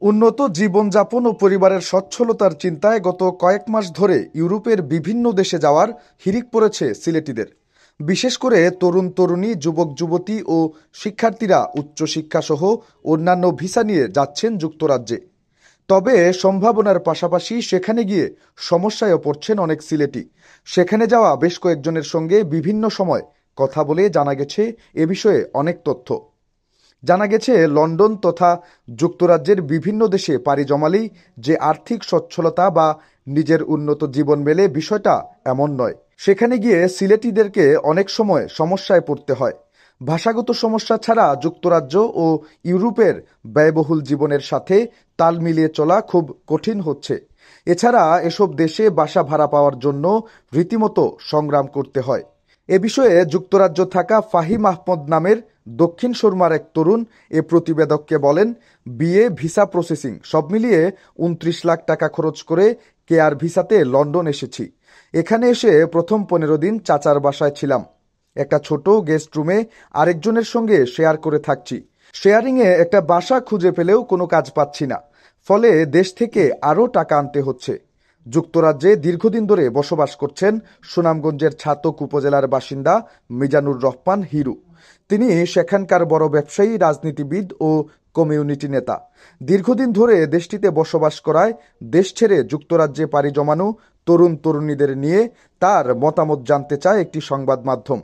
উন্নত জীবনযাপন ও পরিবারের সচ্ছলতার চিন্তায় গত কয়েক মাস ধরে ইউরোপের বিভিন্ন দেশে যাওয়ার হিড়িক পড়েছে সিলেটিদের। বিশেষ করে তরুণ তরুণী, যুবক যুবতী ও শিক্ষার্থীরা উচ্চশিক্ষাসহ অন্যান্য ভিসা নিয়ে যাচ্ছেন যুক্তরাজ্যে। তবে সম্ভাবনার পাশাপাশি সেখানে গিয়ে সমস্যায়ও পড়ছেন অনেক সিলেটি। সেখানে যাওয়া বেশ কয়েকজনের সঙ্গে বিভিন্ন সময় কথা বলে জানা গেছে এ বিষয়ে অনেক তথ্য। জানা গেছে লন্ডন তথা যুক্তরাজ্যের বিভিন্ন দেশে পাড়ি জমালেই যে আর্থিক সচ্ছলতা বা নিজের উন্নত জীবন মেলে, বিষয়টা এমন নয়। সেখানে গিয়ে সিলেটিদেরকে অনেক সময় সমস্যায় পড়তে হয়। ভাষাগত সমস্যা ছাড়া যুক্তরাজ্য ও ইউরোপের ব্যয়বহুল জীবনের সাথে তাল মিলিয়ে চলা খুব কঠিন হচ্ছে। এছাড়া এসব দেশে বাসা ভাড়া পাওয়ার জন্য রীতিমতো সংগ্রাম করতে হয়। এ বিষয়ে যুক্তরাজ্য থাকা ফাহিম আহমদ নামের দক্ষিণ সুরমার এক তরুণ এ প্রতিবেদককে বলেন, বিয়ে, ভিসা প্রসেসিং সব মিলিয়ে ২৯ লাখ টাকা খরচ করে কেয়ার ভিসাতে লন্ডন এসেছি। এখানে এসে প্রথম ১৫ দিন চাচার বাসায় ছিলাম। একটা ছোট গেস্ট রুমে আরেকজনের সঙ্গে শেয়ার করে থাকছি। শেয়ারিংয়ে একটা বাসা খুঁজে পেলেও কোনো কাজ পাচ্ছি না, ফলে দেশ থেকে আরও টাকা আনতে হচ্ছে। যুক্তরাজ্যে দীর্ঘদিন ধরে বসবাস করছেন সুনামগঞ্জের ছাতক উপজেলার বাসিন্দা মিজানুর রহমান হিরু। তিনি সেখানকার বড় ব্যবসায়ী, রাজনীতিবিদ ও কমিউনিটি নেতা। দীর্ঘদিন ধরে দেশটিতে বসবাস করায় দেশ ছেড়ে যুক্তরাজ্যে পাড়ি জমানো তরুণ তরুণীদের নিয়ে তার মতামত জানতে চায় একটি সংবাদ মাধ্যম।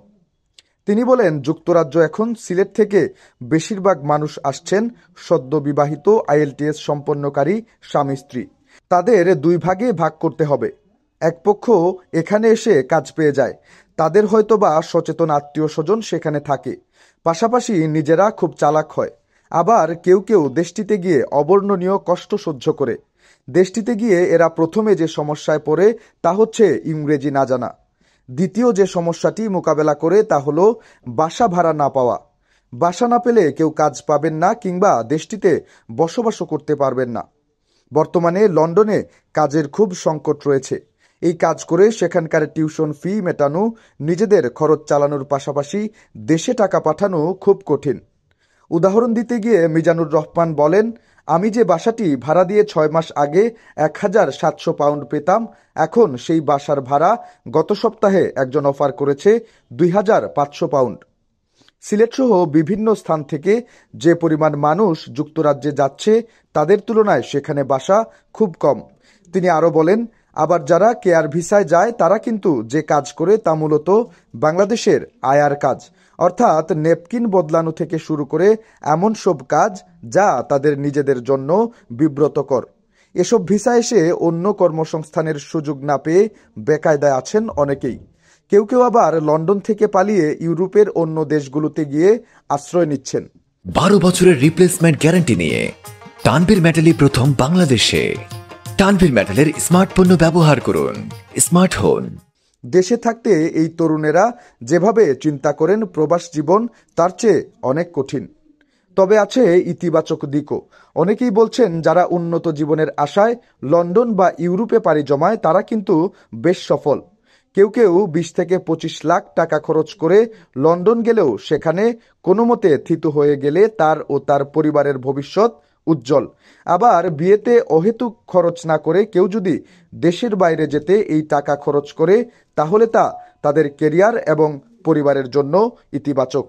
তিনি বলেন, যুক্তরাজ্য এখন সিলেট থেকে বেশিরভাগ মানুষ আসছেন সদ্য বিবাহিত IELTS সম্পন্নকারী স্বামী স্ত্রী। তাদের দুই ভাগে ভাগ করতে হবে। এক পক্ষ এখানে এসে কাজ পেয়ে যায়, তাদের হয়তোবা সচেতন আত্মীয় স্বজন সেখানে থাকে, পাশাপাশি নিজেরা খুব চালাক হয়। আবার কেউ কেউ দেশটিতে গিয়ে অবর্ণনীয় কষ্ট সহ্য করে। দেশটিতে গিয়ে এরা প্রথমে যে সমস্যায় পড়ে তা হচ্ছে ইংরেজি না জানা। দ্বিতীয় যে সমস্যাটি মোকাবেলা করে তা হলো বাসা ভাড়া না পাওয়া। বাসা না পেলে কেউ কাজ পাবেন না কিংবা দেশটিতে বসবাসও করতে পারবেন না। বর্তমানে লন্ডনে কাজের খুব সংকট রয়েছে। এই কাজ করে সেখানকার টিউশন ফি মেটানো, নিজেদের খরচ চালানোর পাশাপাশি দেশে টাকা পাঠানো খুব কঠিন। উদাহরণ দিতে গিয়ে মিজানুর রহমান বলেন, আমি যে বাসাটি ভাড়া দিয়ে ৬ মাস আগে ১,৭০০ পাউন্ড পেতাম, এখন সেই বাসার ভাড়া গত সপ্তাহে একজন অফার করেছে ২,৫০০ পাউন্ড। সিলেটসহ বিভিন্ন স্থান থেকে যে পরিমাণ মানুষ যুক্তরাজ্যে যাচ্ছে তাদের তুলনায় সেখানে বাসা খুব কম। তিনি আরও বলেন, আবার যারা কেয়ার ভিসায় যায় তারা কিন্তু যে কাজ করে তা মূলত বাংলাদেশের আয়ার কাজ, অর্থাৎ নেপকিন বদলানো থেকে শুরু করে এমন সব কাজ যা তাদের নিজেদের জন্য বিব্রতকর। এসব ভিসা এসে অন্য কর্মসংস্থানের সুযোগ না পেয়ে বেকায়দায় আছেন অনেকেই। কেউ কেউ আবার লন্ডন থেকে পালিয়ে ইউরোপের অন্য দেশগুলোতে গিয়ে আশ্রয় নিচ্ছেন। 12 বছরের রিপ্লেসমেন্ট গ্যারান্টি নিয়ে তানভীর মেটালি প্রথম বাংলাদেশে। তানভীর মেটালের স্মার্ট পণ্য ব্যবহার করুন, স্মার্ট হন। দেশে থাকতে এই তরুণেরা যেভাবে চিন্তা করেন প্রবাস জীবন তার চেয়ে অনেক কঠিন। তবে আছে ইতিবাচক দিকও। অনেকেই বলছেন, যারা উন্নত জীবনের আশায় লন্ডন বা ইউরোপে পাড়ি জমায় তারা কিন্তু বেশ সফল। কেউ কেউ ২০ থেকে ২৫ লাখ টাকা খরচ করে লন্ডন গেলেও সেখানে কোনো মতে থিতু হয়ে গেলে তার ও তার পরিবারের ভবিষ্যৎ উজ্জ্বল। আবার বিয়েতে অহেতুক খরচ না করে কেউ যদি দেশের বাইরে যেতে এই টাকা খরচ করে তাহলে তা তাদের কেরিয়ার এবং পরিবারের জন্য ইতিবাচক।